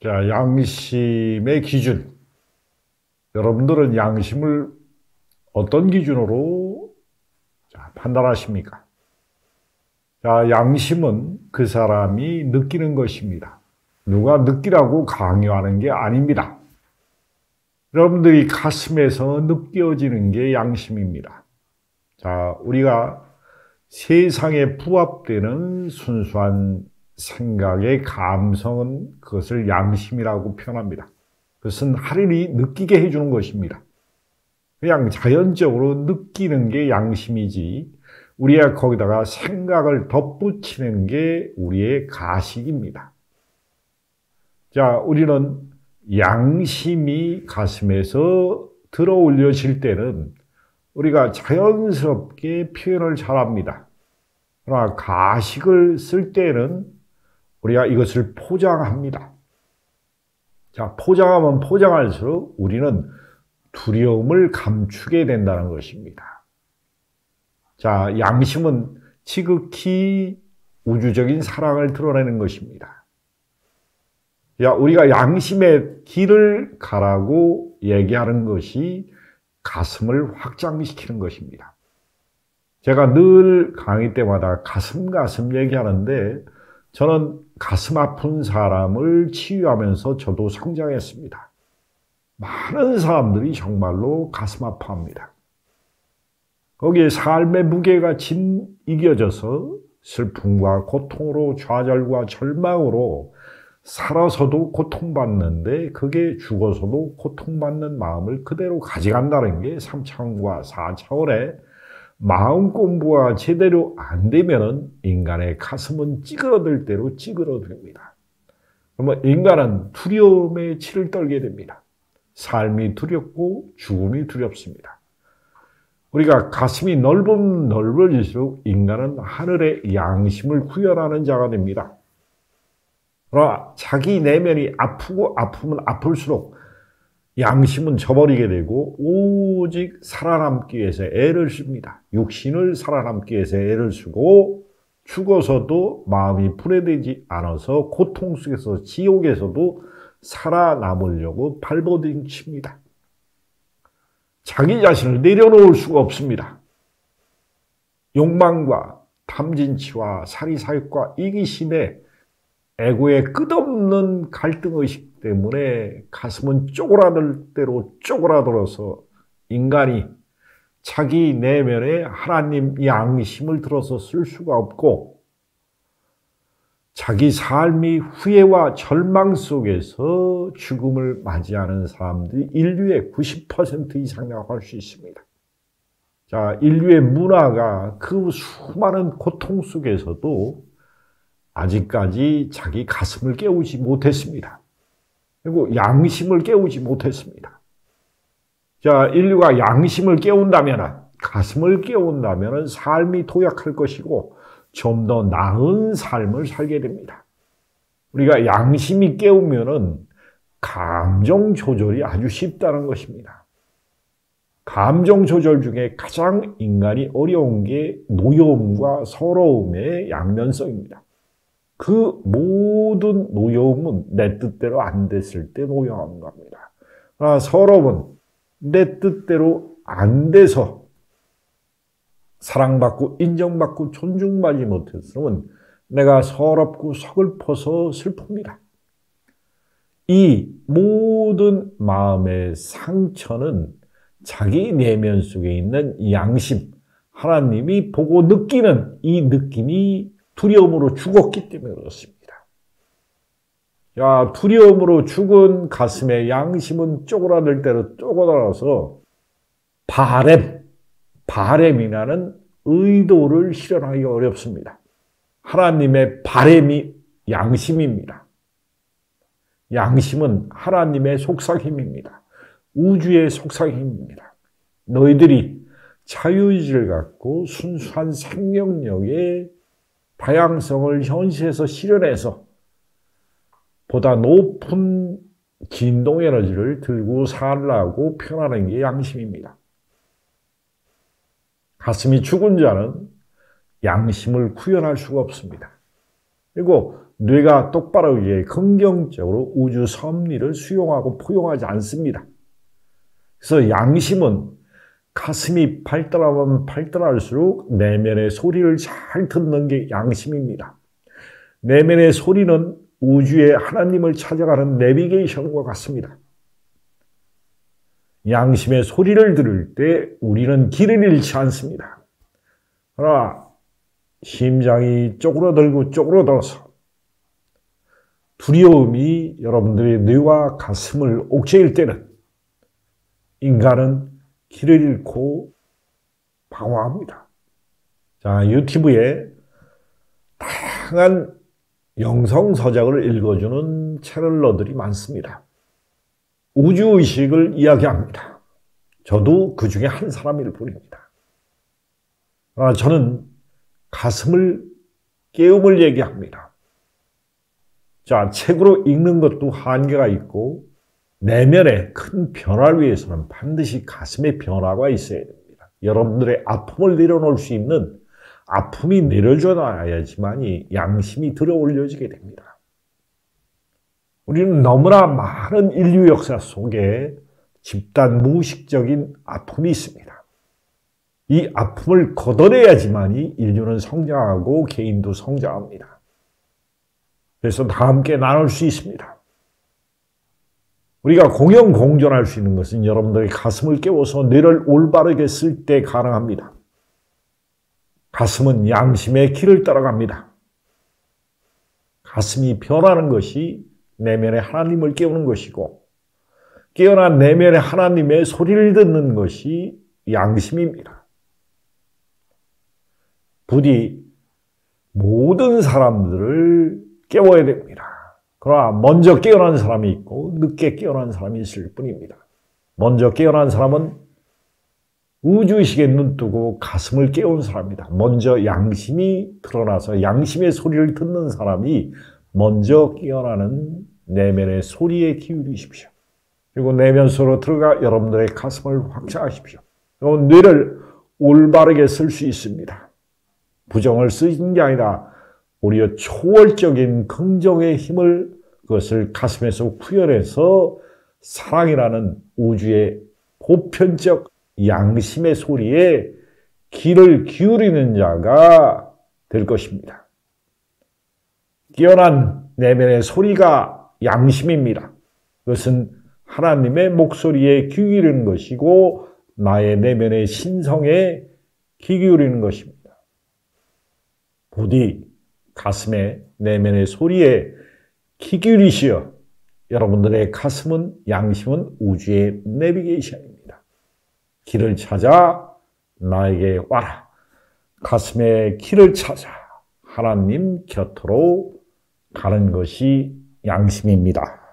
자, 양심의 기준. 여러분들은 양심을 어떤 기준으로 판단하십니까? 자, 양심은 그 사람이 느끼는 것입니다. 누가 느끼라고 강요하는 게 아닙니다. 여러분들이 가슴에서 느껴지는 게 양심입니다. 자, 우리가 세상에 부합되는 순수한 생각의 감성은 그것을 양심이라고 표현합니다. 그것은 하늘이 느끼게 해주는 것입니다. 그냥 자연적으로 느끼는 게 양심이지 우리가 거기다가 생각을 덧붙이는 게 우리의 가식입니다. 자, 우리는 양심이 가슴에서 들어 올려질 때는 우리가 자연스럽게 표현을 잘합니다. 그러나 가식을 쓸 때는 우리가 이것을 포장합니다. 자, 포장하면 포장할수록 우리는 두려움을 감추게 된다는 것입니다. 자, 양심은 지극히 우주적인 사랑을 드러내는 것입니다. 야, 우리가 양심의 길을 가라고 얘기하는 것이 가슴을 확장시키는 것입니다. 제가 늘 강의 때마다 가슴 얘기하는데 저는 가슴 아픈 사람을 치유하면서 저도 성장했습니다. 많은 사람들이 정말로 가슴 아파합니다. 거기에 삶의 무게가 이겨져서 슬픔과 고통으로 좌절과 절망으로 살아서도 고통받는데 그게 죽어서도 고통받는 마음을 그대로 가져간다는 게 3차원과 4차원의 마음 공부가 제대로 안 되면 인간의 가슴은 찌그러들 대로 찌그러듭니다. 그러면 인간은 두려움에 치를 떨게 됩니다. 삶이 두렵고 죽음이 두렵습니다. 우리가 가슴이 넓어질수록 인간은 하늘의 양심을 구현하는 자가 됩니다. 그러나 자기 내면이 아프고 아프면 아플수록 양심은 저버리게 되고 오직 살아남기 위해서 애를 씁니다. 육신을 살아남기 위해서 애를 쓰고 죽어서도 마음이 분해되지 않아서 고통 속에서 지옥에서도 살아남으려고 발버둥칩니다. 자기 자신을 내려놓을 수가 없습니다. 욕망과 탐진치와 사리사욕과 이기심에 에고의 끝없는 갈등의식 때문에 가슴은 쪼그라들 대로 쪼그라들어서 인간이 자기 내면에 하나님 양심을 들어서 쓸 수가 없고 자기 삶이 후회와 절망 속에서 죽음을 맞이하는 사람들이 인류의 90% 이상이라고 할 수 있습니다. 자, 인류의 문화가 그 수많은 고통 속에서도 아직까지 자기 가슴을 깨우지 못했습니다. 그리고 양심을 깨우지 못했습니다. 자, 인류가 양심을 깨운다면, 가슴을 깨운다면 삶이 도약할 것이고 좀 더 나은 삶을 살게 됩니다. 우리가 양심이 깨우면은 감정 조절이 아주 쉽다는 것입니다. 감정 조절 중에 가장 인간이 어려운 게 노여움과 서러움의 양면성입니다. 그 모든 노여움은 내 뜻대로 안 됐을 때 노여운 겁니다. 그러나 서러움은 내 뜻대로 안 돼서 사랑받고 인정받고 존중받지 못했으면 내가 서럽고 서글퍼서 슬픕니다. 이 모든 마음의 상처는 자기 내면 속에 있는 양심, 하나님이 보고 느끼는 이 느낌이 두려움으로 죽었기 때문에 그렇습니다. 야, 두려움으로 죽은 가슴의 양심은 쪼그라들 대로 쪼그라들어서 바램이라는 의도를 실현하기 어렵습니다. 하나님의 바램이 양심입니다. 양심은 하나님의 속삭임입니다. 우주의 속삭임입니다. 너희들이 자유의지를 갖고 순수한 생명력의 다양성을 현실에서 실현해서 보다 높은 진동 에너지를 들고 살라고 표현하는 게 양심입니다. 가슴이 죽은 자는 양심을 구현할 수가 없습니다. 그리고 뇌가 똑바르게 긍정적으로 우주 섭리를 수용하고 포용하지 않습니다. 그래서 양심은 가슴이 발달하면 발달할수록 내면의 소리를 잘 듣는 게 양심입니다. 내면의 소리는 우주의 하나님을 찾아가는 내비게이션과 같습니다. 양심의 소리를 들을 때 우리는 길을 잃지 않습니다. 그러나 심장이 쪼그라들고 쪼그라들어서 두려움이 여러분들의 뇌와 가슴을 옥죄일 때는 인간은 길을 잃고 방황합니다. 자, 유튜브에 다양한 영성 서적을 읽어주는 채널러들이 많습니다. 우주의식을 이야기합니다. 저도 그 중에 한 사람일 뿐입니다. 그러나 저는 가슴을 깨움을 얘기합니다. 자, 책으로 읽는 것도 한계가 있고 내면의 큰 변화를 위해서는 반드시 가슴의 변화가 있어야 됩니다. 여러분들의 아픔을 내려놓을 수 있는 아픔이 내려줘야지만이 양심이 들어올려지게 됩니다. 우리는 너무나 많은 인류 역사 속에 집단 무의식적인 아픔이 있습니다. 이 아픔을 걷어내야지만이 인류는 성장하고 개인도 성장합니다. 그래서 다 함께 나눌 수 있습니다. 우리가 공영 공존할 수 있는 것은 여러분들의 가슴을 깨워서 뇌를 올바르게 쓸 때 가능합니다. 가슴은 양심의 길을 따라갑니다. 가슴이 변하는 것이 내면의 하나님을 깨우는 것이고 깨어난 내면의 하나님의 소리를 듣는 것이 양심입니다. 부디 모든 사람들을 깨워야 됩니다. 그러나 먼저 깨어난 사람이 있고 늦게 깨어난 사람이 있을 뿐입니다. 먼저 깨어난 사람은 우주의식에 눈뜨고 가슴을 깨운 사람입니다. 먼저 양심이 드러나서 양심의 소리를 듣는 사람이 먼저 깨어나는 내면의 소리에 기울이십시오. 그리고 내면 속으로 들어가 여러분들의 가슴을 확장하십시오. 그리고 뇌를 올바르게 쓸 수 있습니다. 부정을 쓰는 게 아니라 오히려 초월적인 긍정의 힘을 그것을 가슴에서 구현해서 사랑이라는 우주의 보편적 양심의 소리에 귀를 기울이는 자가 될 것입니다. 깨어난 내면의 소리가 양심입니다. 그것은 하나님의 목소리에 귀 기울이는 것이고 나의 내면의 신성에 귀 기울이는 것입니다. 부디 가슴의 내면의 소리에 귀 기울이시어 여러분들의 가슴은 양심은 우주의 내비게이션입니다. 길을 찾아 나에게 와라. 가슴의 길을 찾아 하나님 곁으로 가는 것이 양심입니다.